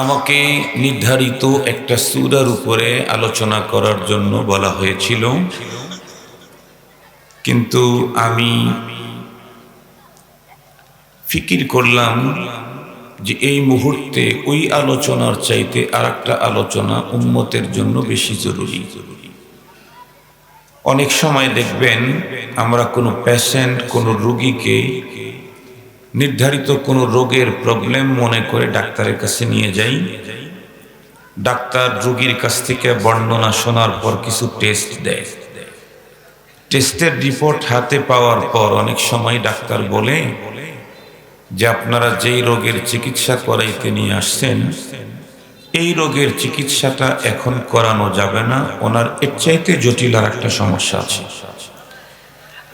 আমাকে নির্ধারিত একটা সূরার উপরে আলোচনা করার জন্য বলা হয়েছিল, কিন্তু আমি ফিকির করলাম যে এই মুহূর্তে ওই আলোচনার চাইতে আরেকটা আলোচনা উম্মতের জন্য বেশি জরুরি। অনেক সময় দেখবেন আমরা কোনো পেশেন্ট, কোনো রোগীকে নির্ধারিত কোনো রোগের প্রবলেম মনে করে ডাক্তারের কাছে নিয়ে যাই। ডাক্তার রোগীর কাছ থেকে বর্ণনা শোনার পর কিছু টেস্ট দেয়। টেস্টের রিপোর্ট হাতে পাওয়ার পর অনেক সময় ডাক্তার বলে যে আপনারা যেই রোগের চিকিৎসা করাইতে নিয়ে আসছেন, এই রোগের চিকিৎসাটা এখন করানো যাবে না, ওনার এর চাইতে জটিল আর একটা সমস্যা আছে।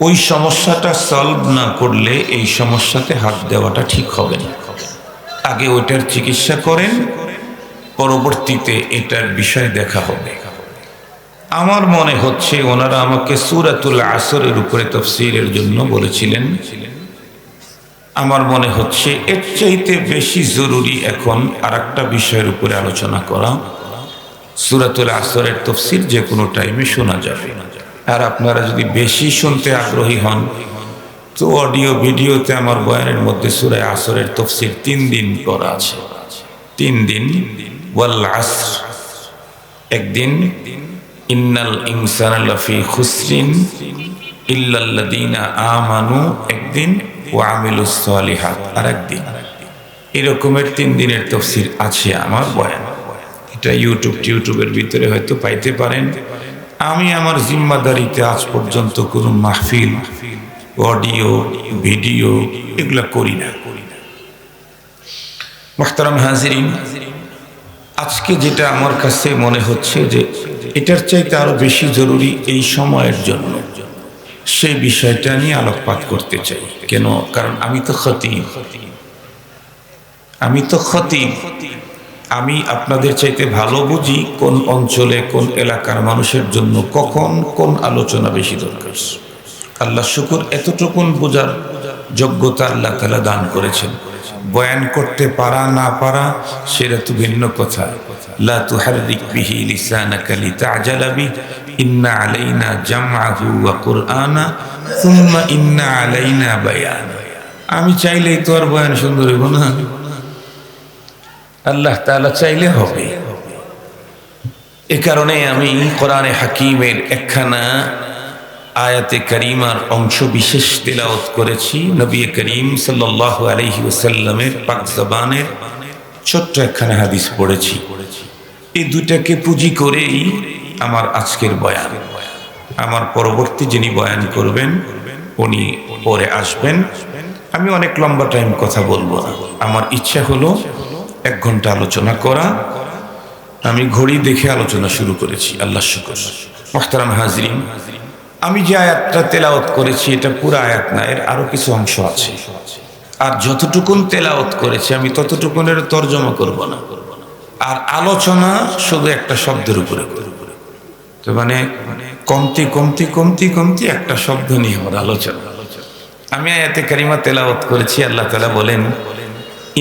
ওই সমস্যাটা সলভ না করলে এই সমস্যাতে হাত দেওয়াটা ঠিক হবে না, আগে ওইটার চিকিৎসা করেন, পরবর্তীতে এটার বিষয় দেখা হবে। আমার মনে হচ্ছে ওনারা আমাকে সূরাতুল আসরের উপরে তাফসীরের জন্য বলেছিলেন। আমার মনে হচ্ছে এর চাইতে বেশি জরুরি এখন আরেকটা বিষয়ের উপরে আলোচনা করা। সূরাতুল আসরের তাফসীর যে কোনো টাইমে শোনা যাবে, আর আপনারা যদি বেশি শুনতে আগ্রহী হন তো অডিও ভিডিওতে আমার বয়ানের মধ্যে সূরা আসরের তাফসীর 3 দিন করা আছে। 3 দিন ওয়াল আসর, একদিন ইন্নাল ইনসানা লাফি খুসরিন ইল্লাল্লাযীনা আমানু, একদিন ওয়া আমিলুস সালিহাত আর একদিন। এরকমের 3 দিনের তাফসীর আছে আমার বয়ান। এটা ইউটিউবের ভিতরে হয়তো পাইতে পারেন। আমি আমার জিম্মাদারিতে আজ পর্যন্ত কোনো মাহফিল, অডিও ভিডিও এগুলা করি না। মুহতারাম হাজিরিন, আজকে যেটা আমার কাছে মনে হচ্ছে যে এটার চাইতে আরো বেশি জরুরি এই সময়ের জন্য, সেই বিষয়টা নিয়ে আলোকপাত করতে চাই। কেন? কারণ আমি তো খতিব, আমি আপনাদের চাইতে ভালো বুঝি কোন অঞ্চলে, কোন এলাকার মানুষের জন্য কখন কোন আলোচনা বেশি দরকার। আল্লাহ শুকর, এতটুকুন বোঝার যোগ্যতা আল্লাহ তাআলা দান করেছেন। বয়ান করতে পারা না পারা সেটা তো ভিন্ন কথা। লা তুহাররিক বিহি লিসানাকা লিতা'জালা বিহি ইন্না আলাইনা জামআহু ওয়া কুরআনা সুম্মা ইন্না আলাইনা বায়ানা। আমি চাইলেই তো আর বয়ান সুন্দর হইব না, আল্লাহ তাআলা চাইলে হবে। এ কারণে আমি কোরআনে হাকিমের একখানা আয়াতে কারিমার অংশ বিশেষ তেলাওয়াত করেছি। নবী করিম সাল্লাল্লাহু আলাইহি ওয়াসাল্লামের পাক জবানের ছোট্ট একখানা হাদিস পড়েছি। এই দুটাকে পুঁজি করেই আমার আজকের বয়ান। আমার পরবর্তী যিনি বয়ান করবেন উনি পরে আসবেন। আমি অনেক লম্বা টাইম কথা বলবো না, আমার ইচ্ছা হলো 1 ঘন্টা আলোচনা করা। আমি ঘড়ি দেখে আলোচনা শুরু করেছি, আল্লাহ শুকর। মুহতারাম হাজিরিন, আমি যে আয়াতটা তেলাওয়াত করেছি এটা পুরো আয়াত না, এর আরো কিছু অংশ আছে। আর যতটুকুন তেলাওয়াত করেছি আমি ততটুকুনের তর্জমা করব না, আর আলোচনা শুধু একটা শব্দের উপরে করব। তো মানে কমতি একটা শব্দ নিয়ে আমার আলোচনা। আমি আয়াতে কারিমা তেলাওয়াত করেছি, আল্লাহ তাআলা বলেন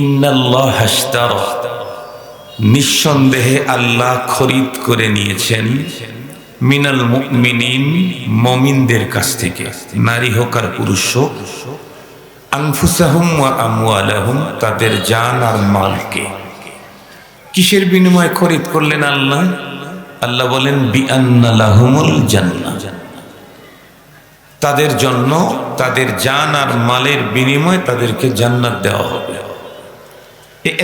ইন্নাল্লাহা ইশতারা, নিঃসন্দেহে আল্লাহ খরিদ করে নিয়েছেন মিনাল মুমিনিন, মুমিনদের কাছ থেকে, নারী হোক আর পুরুষ হোক, আনফুসাহুম ওয়া আমওয়ালাহুম, তাদের জান আর মালকে। কিসের বিনিময়ে খরিদ করলেন আল্লাহ? আল্লাহ বলেন বিআন্না লাহুমুল জান্নাহ, তাদের জন্য তাদের জান আর মালের বিনিময়ে তাদেরকে জান্নাত দেওয়া হবে।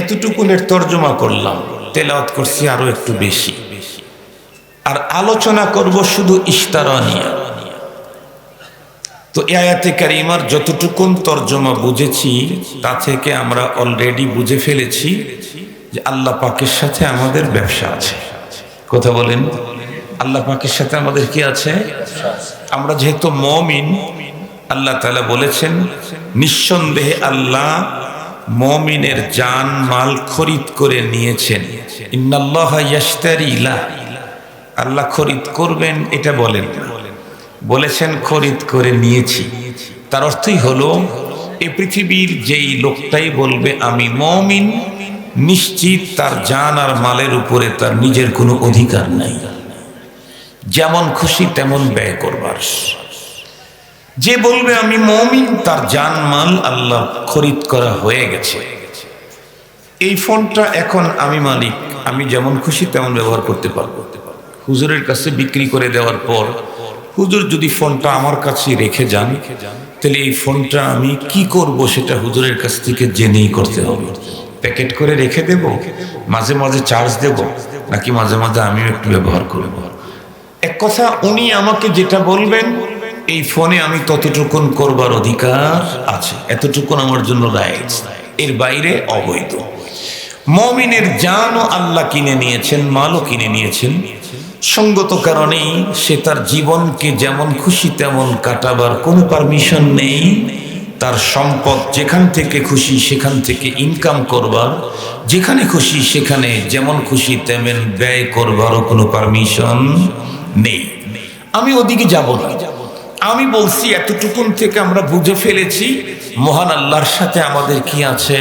এতটুকুনের তর্জমা করলাম, তেলাওয়াত করছি আরো একটু বেশি, আর আলোচনা করব শুধু ইশতারা নিয়ে। তো এই আয়াতে কারিমার যতটুকুন তর্জমা বুঝেছি তা থেকে আমরা অলরেডি বুঝে ফেলেছি যে আল্লাহ পাকের সাথে আমাদের ব্যবসা আছে। কথা বলেন, আল্লাহ পাকের সাথে আমাদের কি আছে? আমরা যেহেতু মুমিন, আল্লাহ তাআলা বলেছেন নিঃসন্দেহে আল্লাহ মুমিনের জান মাল খরিদ করে নিয়েছেন। ইন্নাল্লাহা ইয়াশতারি লা, আল্লাহ খরিদ করবেন এটা বলেন না, বলেছেন খরিদ করে নিয়েছি। তার অর্থই হলো এই পৃথিবীর যেই লোকটাই বলবে আমি মুমিন, নিশ্চিত তার জান আর মালের উপরে তার নিজের কোনো অধিকার নাই, যেমন খুশি তেমন ব্যয় করবার। যে বলবে আমি মুমিন, তার জান মাল আল্লাহ খরিদ করা হয়ে গেছে। এই ফোনটা এখন আমি মালিক, আমি যেমন খুশি তেমন ব্যবহার করতে পারবো। হুজুরের কাছে বিক্রি করে দেওয়ার পর হুজুর যদি ফোনটা আমার কাছে রেখে যান, তাহলে এই ফোনটা আমি কি করব সেটা হুজুরের কাছ থেকে জেনেই করতে হবে। প্যাকেট করে রেখে দেব, মাঝে মাঝে চার্জ দেব, নাকি মাঝে মাঝে আমিও একটু ব্যবহার করব। এক কথা, উনি আমাকে যেটা বলবেন এই ফোনে আমি ততটুকুন করবার অধিকার আছে, এতটুকুন আমার জন্য রাইটস, এর বাইরে অবৈধ। মুমিনের জানও আল্লাহ কিনে নিয়েছেন, মালও কিনে নিয়েছেন। সঙ্গত কারণেই সে তার জীবনকে যেমন খুশি তেমন কাটাবার কোনো পারমিশন নেই। তার সম্পদ যেখান থেকে খুশি সেখান থেকে ইনকাম করবার, যেখানে খুশি সেখানে যেমন খুশি তেমন ব্যয় করবারও কোনো পারমিশন নেই। আমি ওদিকে যাব না। আমি বলছি এতটুকুন থেকে আমরা বুঝে ফেলেছি মহান আল্লাহর সাথে আমাদের কি আছে,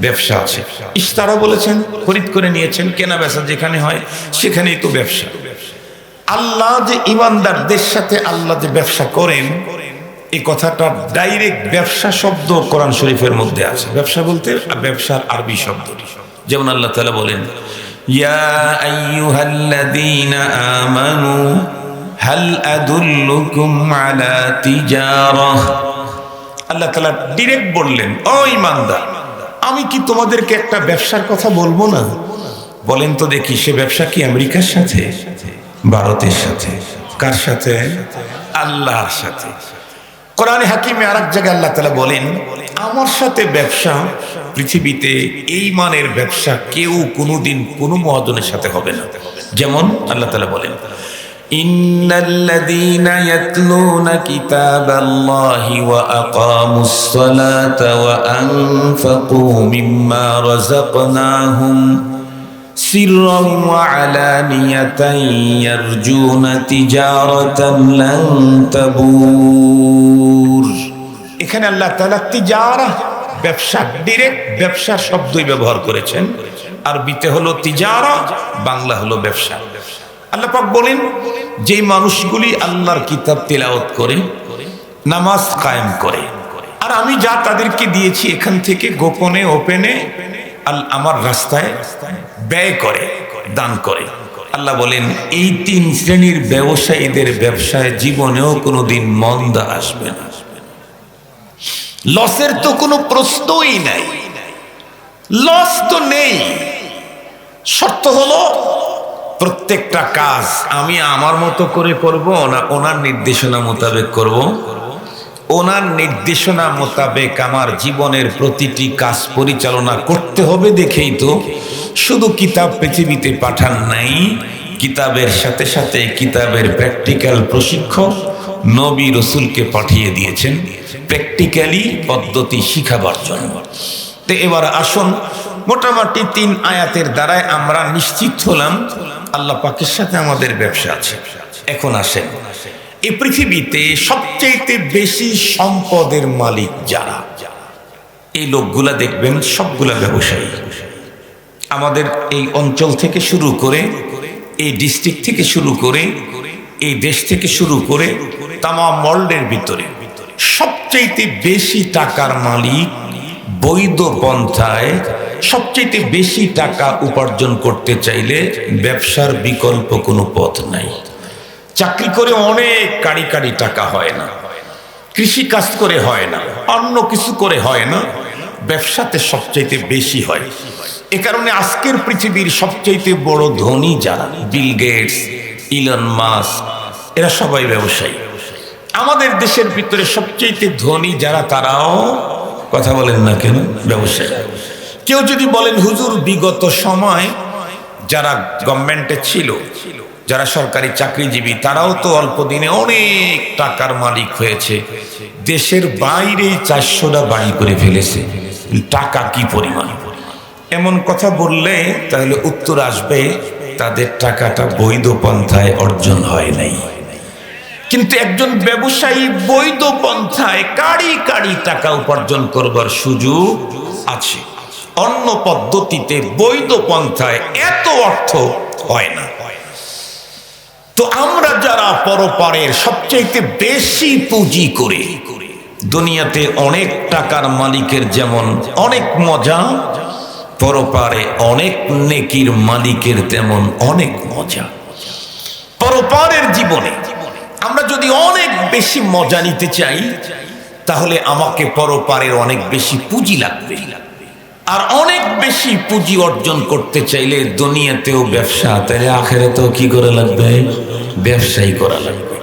ব্যবসা আছে। ইশতারা বলেছেন, খরিদ করে নিয়েছেন, কেনা বেচা যেখানে হয় সেখানেই তো ব্যবসা। আল্লাহ যে ইমানদারদের সাথে আল্লাহ যে ব্যবসা করেন, এই কথাটা ডাইরেক্ট ব্যবসা শব্দ কোরআন শরীফের মধ্যে আছে। ব্যবসা বলতে ব্যবসার আরবি শব্দ, যেমন আল্লাহ তাআলা বলেন ইয়া আইয়ুহাল্লাযীনা আমানু হাল আদুল্লুকুম আলা তিজারাহ। আল্লাহ তাআলা ডাইরেক্ট বললেন, ও ঈমানদার, আমি কি তোমাদেরকে একটা ব্যবসার কথা বলবো না? বলেন তো দেখি, সে ব্যবসা কি আমেরিকার সাথে, ভারতের সাথে, কার সাথে? আল্লাহর সাথে। কোরআনে হাকিমে আরেক জায়গায় আল্লাহ তাআলা বলেন, আমার সাথে ব্যবসা পৃথিবীতে এই মানের ব্যবসা কেউ কোনোদিন কোনো মহাজনের সাথে হবে না। যেমন আল্লাহ তাআলা বলেন ইন্নাল্লাযীনা ইয়াতলুনা কিতাবাল্লাহি ওয়া আকামুস সালাতা ওয়া আনফাকু মিম্মা রাযাকনাহুম সিররান ওয়া আলানিয়াতান ইয়ারজুনা তিজারাতান লান তাবুর। এখানে আল্লাহ তাআলা তিজারা, ব্যবসা, ডাইরেক্ট ব্যবসা শব্দই ব্যবহার করেছেন। আরবিতে হলো তিজারা, বাংলা হলো ব্যবসা। আল্লাহ পাক বলেন, যেই মানুষগুলি আল্লাহর কিতাব তেলাওয়াত করে, নামাজ কায়েম করে, আর আমি যা তাদেরকে দিয়েছি এখান থেকে গোপনে ওপেনে আমার রাস্তায় ব্যয় করে, দান করে। আল্লাহ বলেন, এই তিন শ্রেণীর ব্যবসায়ীদের ব্যবসায় জীবনেও কোনোদিন মন্দা আসবে না। লসের তো কোনো প্রশ্নই নাই, লস তো নেই। শর্ত হলো প্রত্যেকটা কাজ আমি আমার মতো করে করব না ওনার নির্দেশনা মোতাবেক করব? ওনার নির্দেশনা মোতাবেক আমার জীবনের প্রতিটি কাজ পরিচালনা করতে হবে। দেখেই তো শুধু কিতাব পৃথিবীতে পাঠান নাই, কিতাবের সাথে সাথে কিতাবের প্র্যাকটিক্যাল প্রশিক্ষক নবী রসুলকে পাঠিয়ে দিয়েছেন প্র্যাকটিক্যালি পদ্ধতি শিখাবার জন্য। তো এবার আসুন, মোটামুটি 3 আয়াতের দ্বারাই আমরা নিশ্চিত হলাম আল্লাহ পাকের সাথে আমাদের ব্যবসা আছে। এখন আসেন, এই পৃথিবীতে সবচেয়ে বেশি সম্পদের মালিক যারা, এই লোকগুলা দেখবেন সবগুলা ব্যবসায়ী। আমাদের এই অঞ্চল থেকে শুরু করে, এই ডিস্ট্রিক্ট থেকে শুরু করে, এই দেশ থেকে শুরু করে তামাম ওয়ার্ল্ডের ভিতরে সবচেয়ে বেশি টাকার মালিক, বৈধ পন্থায় সবচেয়ে বেশি টাকা উপার্জন করতে চাইলে ব্যবসার বিকল্প কোনো পথ নাই। চাকরি করে অনেক কাড়ি কাড়ি টাকা হয় না, কৃষি কাজ করে হয় না, অন্য কিছু করে হয় না, ব্যবসাতে সবচেয়ে বেশি হয়। এ কারণে আজকের পৃথিবীর সবচেয়ে বড় ধনী যারা, বিল গেটস, ইলন মাস্ক, এরা সবাই ব্যবসায়ী। আমাদের দেশের ভিতরে সবচেয়ে ধনী যারা, তারাও, কথা বলেন না কেন, ব্যবসায়ী। কেউ যদি বলেন হুজুর বিগত সময় যারা গভর্নমেন্টে ছিল, যারা সরকারি চাকরিজীবী, তারাও তো অল্প দিনে অনেক টাকার মালিক হয়েছে, দেশের বাইরে 400টা বাড়ি করে ফেলেছে, টাকা কি পরিমাণ। এমন কথা বললে তাহলে উত্তর আসবে তাদের টাকাটা বৈধ পন্থায় অর্জন হয় নাই। কিন্তু একজন ব্যবসায়ী বৈধ পন্থায় কাড়ি কাড়ি টাকা উপার্জন করবার সুযোগ আছে। অন্য পদ্ধতিতে বৈধ পন্থায় এত অর্থ হয় না। তো আমরা যারা পরপারের সবচাইতে বেশি পুঁজি করে, দুনিয়াতে অনেক টাকার মালিকের যেমন অনেক মজা, পরপারে অনেক নেকির মালিকের তেমন অনেক মজা। পরপারের জীবনে আমরা যদি অনেক বেশি মজা নিতে চাই, তাহলে আমাকে পরপারের অনেক বেশি পুঁজি লাগবে। আর অনেক বেশি পুঁজি অর্জন করতে চাইলে দুনিয়াতেও ব্যবসা, তাহলে আখিরাতেও কি করা লাগবে? ব্যবসায়ী করা লাগবে।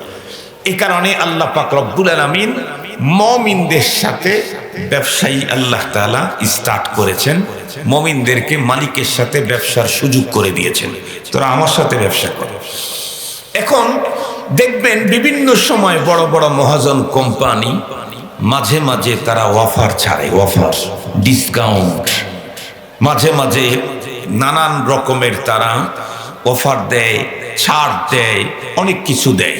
এই কারণে আল্লাহ পাক রব্বুল আলামিন মুমিনদের সাথে ব্যবসায়ী আল্লাহ তাআলা স্টার্ট করেছেন। মুমিনদেরকে মালিকের সাথে ব্যবসার সুযোগ করে দিয়েছেন, তোরা আমার সাথে ব্যবসা কর। এখন দেখবেন বিভিন্ন সময় বড় বড় মহাজন কোম্পানি মাঝে মাঝে তারা অফার ছাড়ে, অফার, ডিসকাউন্ট, মাঝে মাঝে নানান রকমের তারা অফার দেয়, ছাড় দেয়, অনেক কিছু দেয়।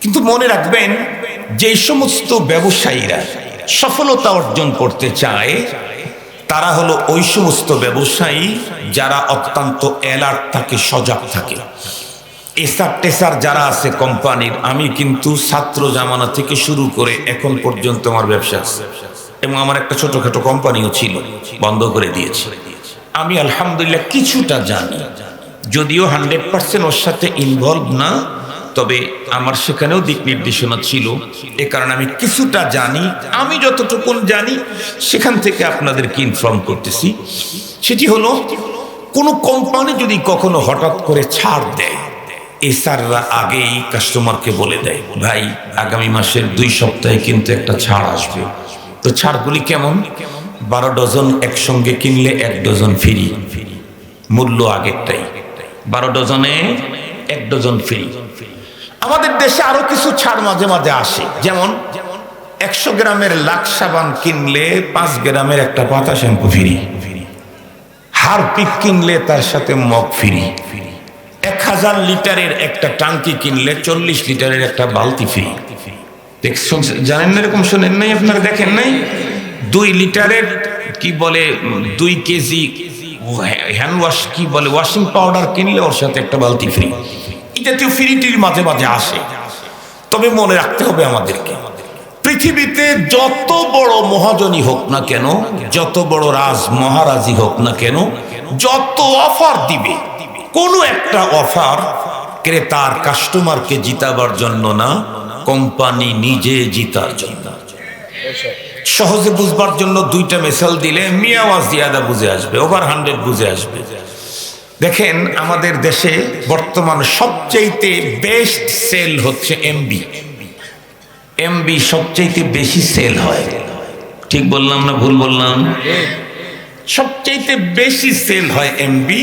কিন্তু মনে রাখবেন, যে সমস্ত ব্যবসায়ীরা সফলতা অর্জন করতে চায় তারা হলো ওই সমস্ত ব্যবসায়ী যারা অত্যন্ত অ্যালার্ট থাকে, সজাগ থাকে। এসার টেসার যারা আছে কোম্পানির, আমি কিন্তু ছাত্র জামানা থেকে শুরু করে এখন পর্যন্ত আমার ব্যবসা আছে, এবং আমার একটা ছোটখাটো কোম্পানিও ছিল, বন্ধ করে দিয়েছি। আমি আলহামদুলিল্লাহ কিছুটা জানি, যদিও 100% ওর সাথে ইনভলভ না, তবে আমার সেখানেও দিক নির্দেশনা ছিল। এ কারণে আমি কিছুটা জানি। আমি যতটুকু জানি সেখান থেকে আপনাদেরকে ইনফর্ম করতেছি। সেটি হলো, কোনো কোম্পানি যদি কখনো হঠাৎ করে ছাড় দেয়, এসাররা আগেই কাস্টমারকে বলে দেয়, ভাই আগামী মাসের 2 সপ্তাহে কিন্তু একটা ছাড় আসবে। তো ছাড়গুলি কেমন? 12 ডজন একসঙ্গে কিনলে 1 ডজন ফ্রি, মূল্য আগেরটাই, 12 ডজনে 1 ডজন ফ্রি। আমাদের দেশে আরো কিছু ছাড় মাঝে মাঝে আসে, যেমন 100 গ্রামের লাক্স সাবান কিনলে 5 গ্রামের একটা পাতা শ্যাম্পু ফ্রি, হারপিক কিনলে তার সাথে মগ ফ্রি, 1000 লিটারের একটা টাঙ্কি কিনলে 40 লিটারের একটা বালতি ফ্রি। জানেন না এরকম? শোনেন নাই আপনারা? দেখেন নাই? 2 লিটারের কি বলে 2 কেজি হ্যান্ড ওয়াশ, কি বলে ওয়াশিং পাউডার কিনলে ওর সাথে একটা বালতি ফ্রি। এই জাতীয় ফ্রিটির মাঝে মাঝে আসে। তবে মনে রাখতে হবে আমাদেরকে, পৃথিবীতে যত বড় মহাজনী হোক না কেন, যত বড় রাজ মহারাজি হোক না কেন, যত অফার দিবে, কোনো একটা অফার ক্রেতার কাস্টমারকে জিতাবার জন্য না, কোম্পানি নিজে জিতার জন্য। সহজে বুঝবার জন্য 2টা মিসাল দিলে মিয়াওয়াজ জিয়াদা বুঝে আসবে, ওভার 100 বুঝে আসবে। দেখেন, আমাদের দেশে বর্তমান সবচাইতে বেস্ট সেল হচ্ছে এমবি। এমবি সবচাইতে বেশি সেল হয়। ঠিক বললাম না ভুল বললাম? সবচাইতে বেশি সেল হয় এমবি।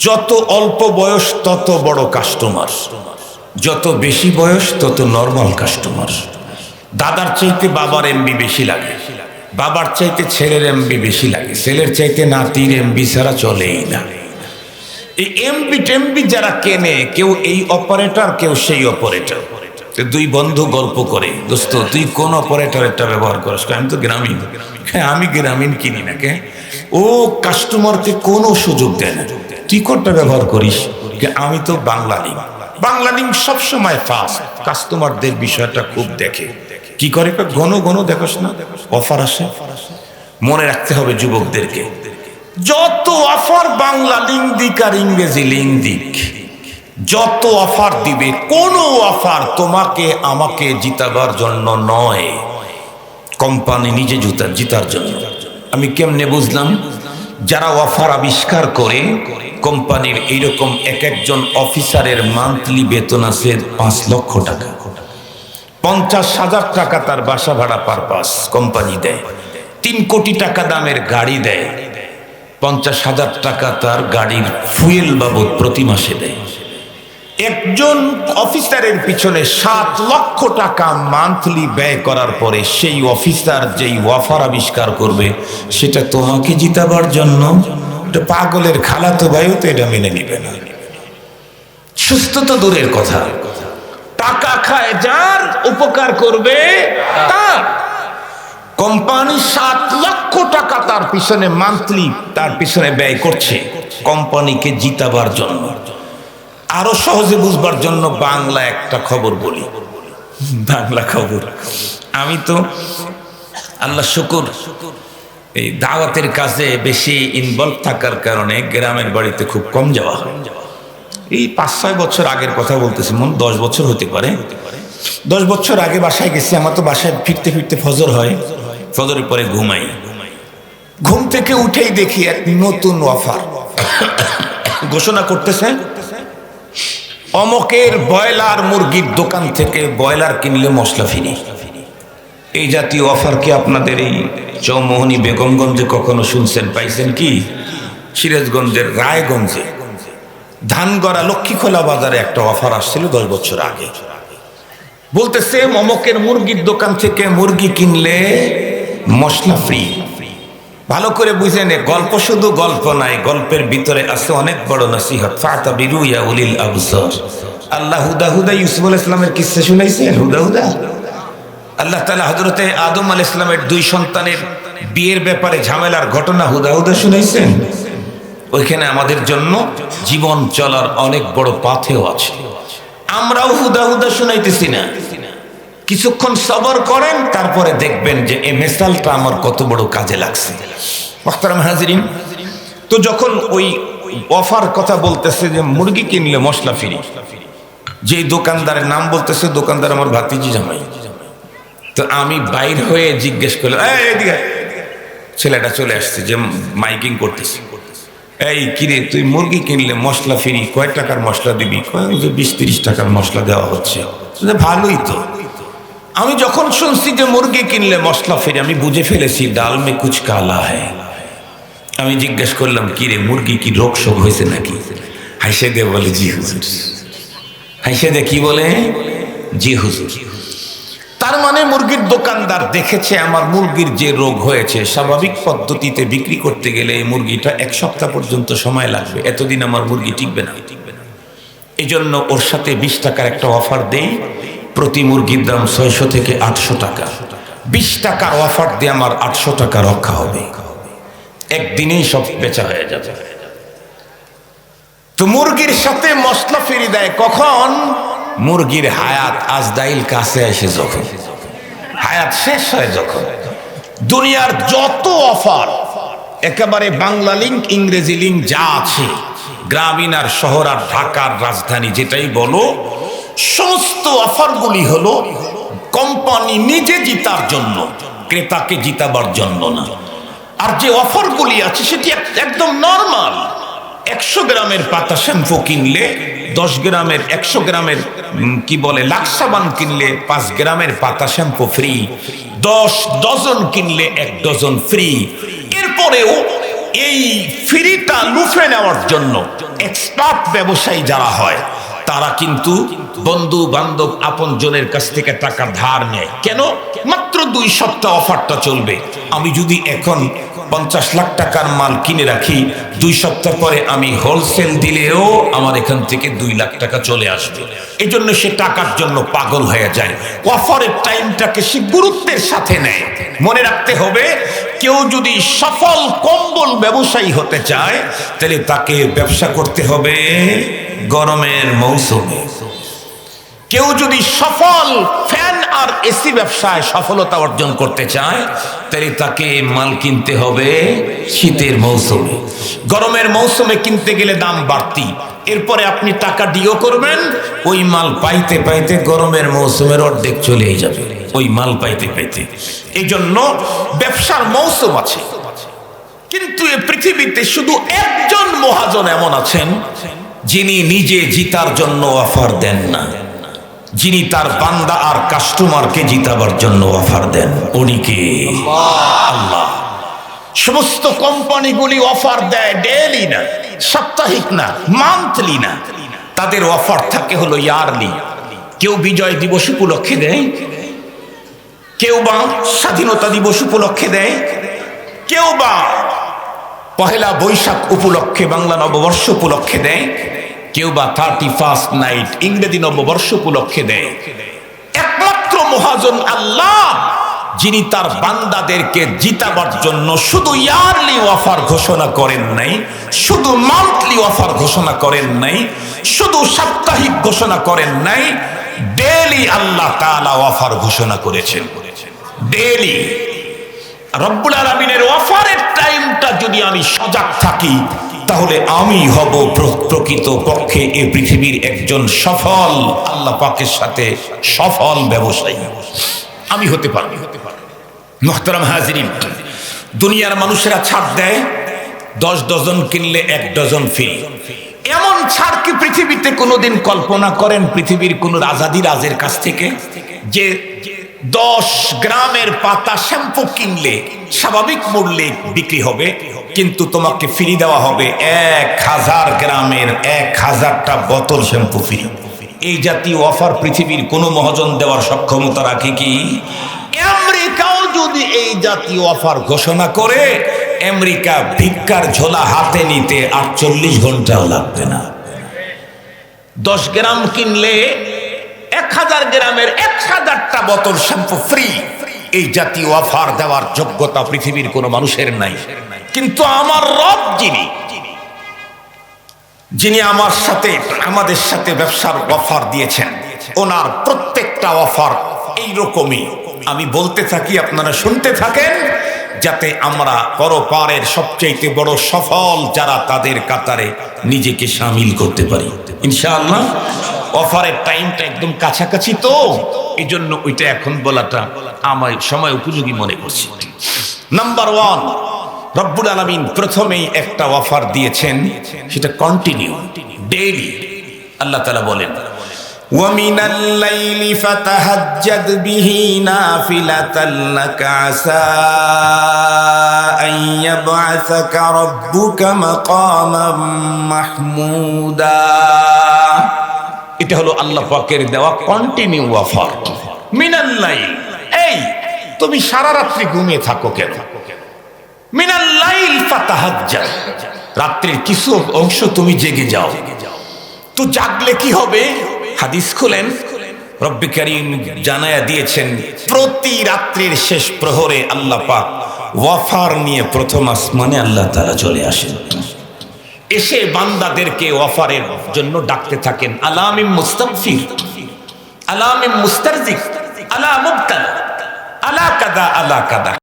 যত অল্প বয়স তত বড় কাস্টমার, যত বেশি বয়স তত নরমাল কাস্টমার। দাদার চাইতে বাবার এমবি বেশি লাগে, বাবার চাইতে ছেলের এমবি বেশি লাগে, ছেলের চাইতে নাতির এমবি ছাড়া চলেই না। এই এমবি টেমবি যারা কেনে, কেউ এই অপারেটর, কেউ সেই অপারেটর। 2 বন্ধু গল্প করে, দোস্ত তুই কোন অপারেটরটা ব্যবহার করিস? আমি তো গ্রামীণ। হ্যাঁ, আমি গ্রামীণ কিনি না। কে? ও কাস্টমারকে কোনো সুযোগ দেয় না। তুই কোনটা ব্যবহার করিস? আমি তো বাংলা লিঙ্ক। বাংলা লিঙ্ক সবসময় ফাস্ট, কাস্টমারদের বিষয়টা খুব দেখে। কি করে? ঘন ঘন দেখোস না অফার আসে। মনে রাখতে হবে যুবকদেরকে, যত অফার বাংলা লিঙ্ক দিক আর ইংরেজি লিঙ্ক দিক, যত অফার দিবে, কোনো অফার তোমাকে আমাকে জিতাবার জন্য নয়, কোম্পানি নিজে জিতার জন্য। আমি কেমনে বুঝলাম? যারা অফার আবিষ্কার করে, কোম্পানির এইরকম এক একজন অফিসারের মান্থলি বেতন আছে 5 লক্ষ টাকা, 50,000 টাকা তার বাসা ভাড়া পারপাস কোম্পানি দেয়, 3 কোটি টাকা দামের গাড়ি দেয়, 50,000 টাকা তার গাড়ির ফুয়েল বাবদ প্রতি মাসে দেয়। একজন অফিসারের পিছনে 7 লক্ষ টাকা মান্থলি ব্যয় করার পরে সেই অফিসার যেই অফার আবিষ্কার করবে, সেটা তোমাকে জিতাবার জন্য। এটা পাগলের খালাতো ভাইও তো এটা মেনে নিবে না। সুস্থ তো দূরের কথা, টাকা খায় যার, উপকার করবে তার। কোম্পানি 7 লক্ষ টাকা তার পিছনে মান্থলি তার পিছনে ব্যয় করছে কোম্পানিকে জিতাবার জন্য। আরো সহজে বুঝবার জন্য বাংলা একটা খবর বলি, বাংলা খবর। আমি তো আল্লাহ শুকুর এই দাওয়াতের কাজে বেশি ইনভলভ থাকার কারণে গ্রামের বাড়িতে খুব কম যাওয়া হয়। এই 5-6 বছর আগের কথা বলতেছি, 10 বছর হতে পারে। 10 বছর আগে বাসায় গেছি। আমার তো বাসায় ফিরতে ফিরতে ফজর হয়, ফজরের পরে ঘুমাই। ঘুম থেকে উঠেই দেখি এক নতুন অফার ঘোষণা করতেছে, অমকের ব্রয়লার মুরগির দোকান থেকে ব্রয়লার কিনলে মশলা ফ্রি। এই জাতীয় অফার কি আপনাদের এই চৌমোহনী বেগমগঞ্জে কখনো শুনছেন, পাইছেন কি? সিরাজগঞ্জের রায়গঞ্জে ধানগড়া লক্ষ্মীখোলা বাজারে একটা অফার আসছিল 10 বছর আগে। বলতেছে অমকের মুরগির দোকান থেকে মুরগি কিনলে মশলা ফ্রি। ভালো করে বুঝেন, গল্প শুধু গল্প নাই, গল্পের ভিতরে আছে অনেক বড় নসিহত। ফাতাবিরু ইয়া উলিল আবসার। আল্লাহ হুদা হুদা ইউসুফ আলাইহিস সালামের কিসসা শুনাইছেন। হুদা হুদা আল্লাহ তাআলা হযরতে আদম আলাইহিস সালামের 2 সন্তানের বিয়ের ব্যাপারে ঝামেলার ঘটনা হুদা হুদা শুনাইছেন। ওইখানে আমাদের জন্য জীবন চলার অনেক বড় পাথেও আছে। আমরাও হুদা হুদা শুনাইতেছি না, কিছুক্ষণ সবর করেন, তারপরে দেখবেন যে এই মেসালটা আমার কত বড় কাজে লাগছে। মুহতারাম হাজিরিন, তো যখন ওই অফার কথা বলতেছে যে মুরগি কিনলে মশলা ফ্রি, যে দোকানদারের নাম বলতেছে, দোকানদার আমার ভাতিজি জামাই। তো আমি বাইর হয়ে জিজ্ঞেস করলাম, এদিকে ছেলেটা চলে আসছে যে মাইকিং করতেছে, এই কিরে তুই মুরগি কিনলে মশলা ফ্রি, কয় টাকার মশলা দিবি? 20-30 টাকার মশলা দেওয়া হচ্ছে। ভালোই তো। আমি যখন শুনছি যে মুরগি কিনলে মশলা ফ্রি, আমি বুঝে ফেলেছি ডাল মে কুছ কালা হ্যায়। আমি জিজ্ঞেস করলাম, কিরে মুরগি কি রোগ শোক হয়েছে নাকি? হাসে দে বলে, জি হুজুর। হাসে দে কি বলে? জি হুজুর। তার মানে মুরগির দোকানদার দেখেছে আমার মুরগির যে রোগ হয়েছে, স্বাভাবিক পদ্ধতিতে বিক্রি করতে গেলে এই মুরগিটা 1 সপ্তাহ পর্যন্ত সময় লাগবে, এতদিন আমার মুরগি টিকবে না। এই জন্য ওর সাথে 20 টাকার একটা অফার দেই, প্রতি মুরগির দাম 600 থেকে 800 টাকা। 20 টাকার অফার দিয়ে আমার 800 টাকা রক্ষা হবে, একদিনেই সব বেচা হয়ে যাবে। তো মুরগির সাথে মশলা ফ্রি দেয় কখন? মুরগির হায়াত আজদাইল কাছে এসে যখন, হায়াত শেষ হয় যখন। দুনিয়ার যত অফার, একেবারে বাংলা লিঙ্ক ইংরেজি লিঙ্ক যা আছে, গ্রামীণ আর শহর আর ঢাকার রাজধানী যেটাই বলো, সমস্ত অফারগুলি হলো কোম্পানি নিজে জিতার জন্য, ক্রেতাকে জিতাবার জন্য না। আর যে অফারগুলি আছে সেটি একদম নরমাল। 100 গ্রামের পাতা শ্যাম্পু কিনলে 10 গ্রামের 100 গ্রামের কি বলে লাক্স সাবান কিনলে 5 গ্রামের পাতা শ্যাম্পু ফ্রি, 10 ডজন কিনলে 1 ডজন ফ্রি। এরপরেও এই ফ্রিটা লুফে নেওয়ার জন্য এক্সপার্ট ব্যবসায়ী যারা হয়, তারা কিন্তু বন্ধু বান্ধব আপন জনের কাছ থেকে টাকা ধার নেয়। কেন? মাত্র 2 সপ্তাহ অফারটা চলবে। আমি যদি এখন 50 লাখ টাকার মাল কিনে রাখি, 2 সপ্তাহ পরে আমি হোলসেল দিলেও আমার এখান থেকে 2 লাখ টাকা চলে আসবে। এই জন্য সে টাকার জন্য পাগল হয়ে যায়, অফারের টাইমটাকে সে গুরুত্বের সাথে নেয়। মনে রাখতে হবে, কেউ যদি সফল কম্বল ব্যবসায়ী হতে চায়, তাহলে তাকে ব্যবসা করতে হবে গরমের মৌসুমে। কেউ যদি সফল ফ্যান আর এসি ব্যবসায় সফলতা অর্জন করতে চায়, তাহলে তাকে মাল কিনতে হবে শীতের মৌসুমে। গরমের মৌসুমে কিনতে গেলে দাম বাড়তি, এরপরে আপনি টাকা ডিও করবেন, ওই মাল পাইতে পাইতে গরমের মৌসুমের অর্ধেক চলেই যাবে, ওই মাল পাইতে পাইতে। এই জন্য ব্যবসার মৌসুম আছে। কিন্তু এই পৃথিবীতে শুধু একজন মহাজন এমন আছেন, যিনি নিজে জিতার জন্য অফার দেন না, যিনি তার বান্দা আর কাস্টমারকে জিতাবার জন্য অফার দেন। উনি কে? আল্লাহ। সমস্ত কোম্পানিগুলি অফার দেয় ডেইলি না, সাপ্তাহিক না, মান্থলি না, তাদের অফার থাকে হলো ইয়ারলি। কেউ বিজয় দিবস উপলক্ষে দেয়, কেউ বা স্বাধীনতা দিবস উপলক্ষে দেয়, কেউ বা পহেলা বৈশাখ উপলক্ষে বাংলা নববর্ষ উপলক্ষে দেয়, কেউ বা 31st নাইট ইংরেজি নববর্ষ উপলক্ষে দেয়। একমাত্র মহাজন আল্লাহ যিনি তার বান্দাদেরকে জিতাবার জন্য শুধু ইয়ারলি অফার ঘোষণা করেন নাই, শুধু মান্থলি অফার ঘোষণা করেন নাই, শুধু সাপ্তাহিক ঘোষণা করেন নাই, ডেইলি আল্লাহ তাআলা অফার ঘোষণা করেছেন। ডেইলি রব্বুল আলামিনের অফারের টাইমটা যদি আমি সজাগ থাকি, তাহলে আমি হব প্রকৃত পক্ষে এই পৃথিবীর একজন সফল আল্লাহ পাকের সাথে সফল ব্যবসায়ী আমি হতে পারবো। মুহতারাম হাজিরিন, দুনিয়ার মানুষেরা ছাড় দেয় 10 ডজন কিনলে 1 ডজন ফ্রি। এমন ছাড় কি পৃথিবীতে কোনোদিন কল্পনা করেন পৃথিবীর কোন রাজাদিরাজের কাছ থেকে, যে 10 গ্রামের পাতা শ্যাম্পু কিনলে স্বাভাবিক মূল্যে বিক্রি হবে, কিন্তু তোমাকে ফ্রি দেওয়া হবে 1000 গ্রামের 1000টা বোতল শ্যাম্পু ফ্রি। এই জাতীয় অফার পৃথিবীর কোন মহাজন দেওয়ার সক্ষমতা রাখে কি? আমেরিকাও যদি এই জাতীয় অফার ঘোষণা করে, আমেরিকা ভিক্ষার ঝোলা হাতে নিতে 48 ঘন্টাও লাগবে না। 10 গ্রাম কিনলে 1000 গ্রামের 1000টা বোতল শ্যাম্পু ফ্রি। এই জাতীয় অফার দেওয়ার যোগ্যতা পৃথিবীর কোনো মানুষের নাই। কিন্তু আমার রব যিনি আমাদের সাথে ব্যবসার অফার দিয়েছেন, ওনার প্রত্যেকটা অফার এইরকমই। আমি বলতে থাকি, আপনারা শুনতে থাকেন, যাতে আমরা পরপারের সবচেয়ে বড় সফল যারা তাদের কাতারে নিজেকে শামিল করতে পারি ইনশাআল্লাহ। অফারের টাইমটা একদম কাছাকাছি, তো এই জন্য ওইটা এখন বলাটা আমার সময় উপযোগী মনে করছি। নাম্বার 1, রব্বুল আলামিন প্রথমেই একটা অফার দিয়েছেন, সেটা কন্টিনিউ, ডেইলি। আল্লাহ তাআলা বলেন, وَمِنَ اللَّيْلِ فَتَهَجَّدْ بِهِ نَافِلَةً لَكَ عَسَىٰ أَن يَبْعَثَكَ رَبُّكَ مَقَامًا مَحْمُودًا। এটা হলো আল্লাহ পাকের দেওয়া কন্টিনিউ অফার। মিনাল লাইল, এই তুমি সারা রাত্রি ঘুমিয়ে থাকো কেন? মিনাল লাইল ফাতাহাজ্জাদ, রাত্রির কিছু অংশ তুমি জেগে যাও। তো জাগলে কি হবে? হাদিস খুলেন, রব্বি কারীম জানায়া দিয়েছেন, প্রতি রাত্রির শেষ প্রহরে আল্লাহ পাক ওয়াফার নিয়ে প্রথম আসমানে আল্লাহ তাআলা চলে আসেন। এসে বান্দাদেরকে ওয়াফারের জন্য ডাকতে থাকেন, আলামিম মুস্তাগফির, আলামিম মুস্তারজিক, আলা মুবতালা, আলা কাদা, আলা কাদা।